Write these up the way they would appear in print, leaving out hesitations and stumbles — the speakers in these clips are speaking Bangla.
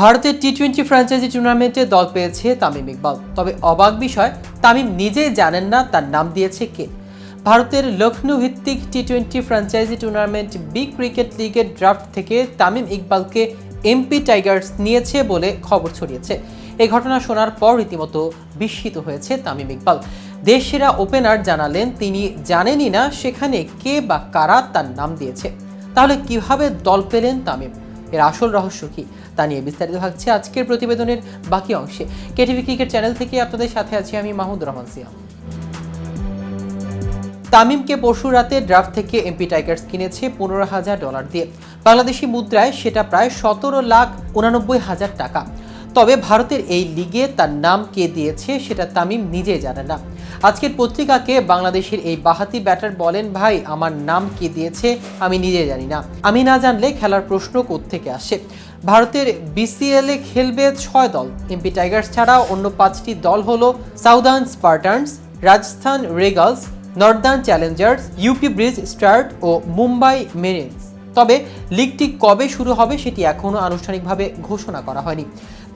ভারতের টি-20 ফ্র্যাঞ্চাইজি টুর্নামেন্টে দল পেয়েছে তামিম ইকবাল। তবে অবাক বিষয়, তামিম নিজেই জানেন না তার নাম দিয়েছে কে। ভারতের লখনৌ ভিত্তিক টি-20 ফ্র্যাঞ্চাইজি টুর্নামেন্ট বি ক্রিকেট লিগের ড্রাফট থেকে তামিম ইকবালকে এমপি টাইগার্স নিয়েছে বলে খবর ছড়িয়েছে। এই ঘটনা শোনার পর রীতিমতো বিস্মিত হয়েছে তামিম ইকবাল। দেশসেরা ওপেনার জানালেন তিনি জানেনই না সেখানে কে বা কারা তার নাম দিয়েছে। তাহলে কিভাবে দল পেলেন তামিম? এর আসল রহস্য কি, তা নিয়ে বিস্তারিত থাকছে আজকের প্রতিবেদনের বাকি অংশে। কেটিভি ক্রিকেট চ্যানেল থেকে আপনাদের সাথে আছি আমি মাহমুদুর রহমান সিয়াম। তামিমকে পরশু রাতে ড্রাফট থেকে এমপি টাইগার্স কিনেছে $15,000 দিয়ে। বাংলাদেশি মুদ্রায় সেটা প্রায় 17,89,000 টাকা। তবে ভারতের এই লিগে তার নাম কে দিয়েছে সেটা তামিম নিজেই জানে না। আজকের পত্রিকাকে বাংলাদেশের এই বাহাতি ব্যাটার বলেন, ভাই আমার নাম কে দিয়েছে আমি নিজে জানি না। আমি না জানলে খেলার প্রশ্ন কোত্থেকে আসে? ভারতের বিসিএল এ খেলবে 6 দল। এমপি টাইগার্স ছাড়া অন্য 5টি দল হলো Southern Spartans, Rajasthan Regals, Northern Challengers, UP Brij Stars ও মুম্বাই মেরিনস। তবে লিগটি কবে শুরু হবে সেটি এখনও আনুষ্ঠানিকভাবে ঘোষণা করা হয়নি।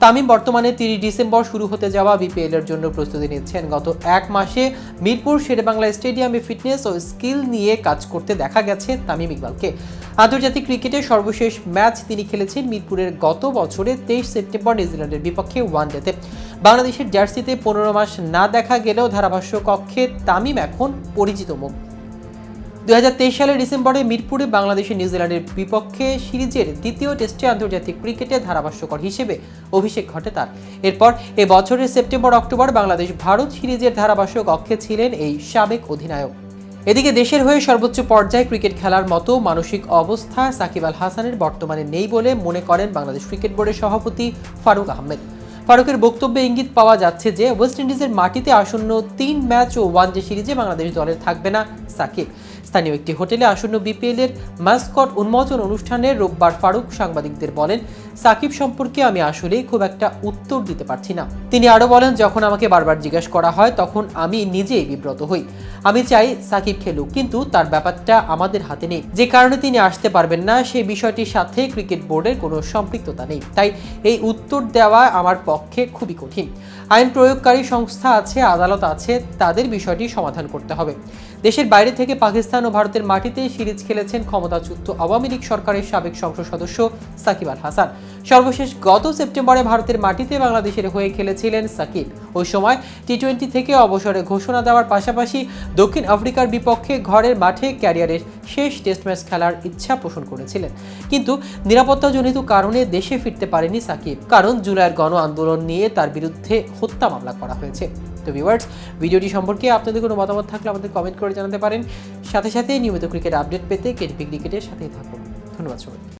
তামিম বর্তমানে 30 ডিসেম্বর শুরু হতে যাওয়া বিপিএল এর জন্য প্রস্তুতি নিচ্ছেন। গত এক মাসে মিরপুর শেরেবাংলা স্টেডিয়ামে ফিটনেস ও স্কিল নিয়ে কাজ করতে দেখা গেছে তামিম ইকবালকে। আন্তর্জাতিক ক্রিকেটে সর্বশেষ ম্যাচ তিনি খেলেছেন মিরপুরের গত বছরে 23 সেপ্টেম্বর নিউজিল্যান্ডের বিপক্ষে ওয়ানডেতে। বাংলাদেশের জার্সিতে 15 মাস না দেখা গেলেও ধারাভাষ্য কক্ষে তামিম এখন পরিচিত মুখ। 2023 সালের ডিসেম্বরে মিরপুরে বাংলাদেশ নিউজিল্যান্ডের বিপক্ষে সিরিজের দ্বিতীয় টেস্টে আন্তর্জাতিক ক্রিকেটে ধারাভাষ্যকর হিসেবে অভিষেক ঘটে তার। এরপর এ বছরের সেপ্টেম্বর অক্টোবর বাংলাদেশ ভারত সিরিজের ধারাভাষ্য কক্ষে ছিলেন এই সাবেক অধিনায়ক। এদিকে দেশের হয়ে সর্বোচ্চ পর্যায়ে ক্রিকেট খেলার মতো মানসিক অবস্থা সাকিব আল হাসানের বর্তমানে নেই বলে মনে করেন বাংলাদেশ ক্রিকেট বোর্ডের সভাপতি ফারুক আহমেদ। ফারুকের বক্তব্যে ইঙ্গিত পাওয়া যাচ্ছে যে ওয়েস্ট ইন্ডিজের মাটিতে আসন্ন 3 ম্যাচ ও ওয়ানডে সিরিজে বাংলাদেশ দলের থাকবে না সাকিব। স্থানীয় একটি হোটেলে আসন্ন বিপিএল এর মাস্কট উন্মোচন অনুষ্ঠানে রোববার ফারুক সাংবাদিকদের বলেন, সাকিব সম্পর্কে আমি আসলেই খুব একটা উত্তর দিতে পারছি না। তিনি আরো বলেন, যখন আমাকে বারবার জিজ্ঞাসা করা হয় তখন আমি নিজেই বিব্রত হই। আমি চাই সাকিব খেলুক, কিন্তু তার ব্যাপারটা আমাদের হাতে নেই। যে কারণে তিনি আসতে পারবেন না সেই বিষয়টির সাথে ক্রিকেট বোর্ডের কোনো সম্পৃক্ততা নেই। তাই এই উত্তর দেওয়া আমার পক্ষে খুবই কঠিন। আইন প্রয়োগকারী সংস্থা আছে, আদালত আছে, তাদের বিষয়টি সমাধান করতে হবে। দেশের বাইরে থেকে পাকিস্তান ও ভারতের মাটিতে সিরিজ খেলেছেন ক্ষমতাচ্যুত আওয়ামী লীগ সরকারের সাবেক সংসদ সদস্য সাকিব আল হাসান। সর্বশেষ গত সেপ্টেম্বরে ভারতের মাটিতে বাংলাদেশের হয়ে খেলেছিলেন সাকিব। ওই সময় টি-20 থেকে অবসরে ঘোষণা দেওয়ার পাশাপাশি দক্ষিণ আফ্রিকার বিপক্ষে ঘরের মাঠে ক্যারিয়ারের শেষ টেস্ট ম্যাচ খেলার ইচ্ছা পোষণ করেছিলেন। কিন্তু নিরাপত্তাজনিত কারণে দেশে ফিরতে পারেনি সাকিব, কারণ জুলাইয়ের গণ আন্দোলন নিয়ে তার বিরুদ্ধে হত্যা মামলা করা হয়েছে। তো ভিউয়ার্স, ভিডিওটি সম্পর্কে আপনাদের কোনো মতামত থাকলে আমাদের কমেন্ট করে জানাতে পারেন। সাথে সাথে নিয়মিত ক্রিকেট আপডেট পেতে কেটিভি ক্রিকেটের সাথেই থাকুন। ধন্যবাদ সবাই।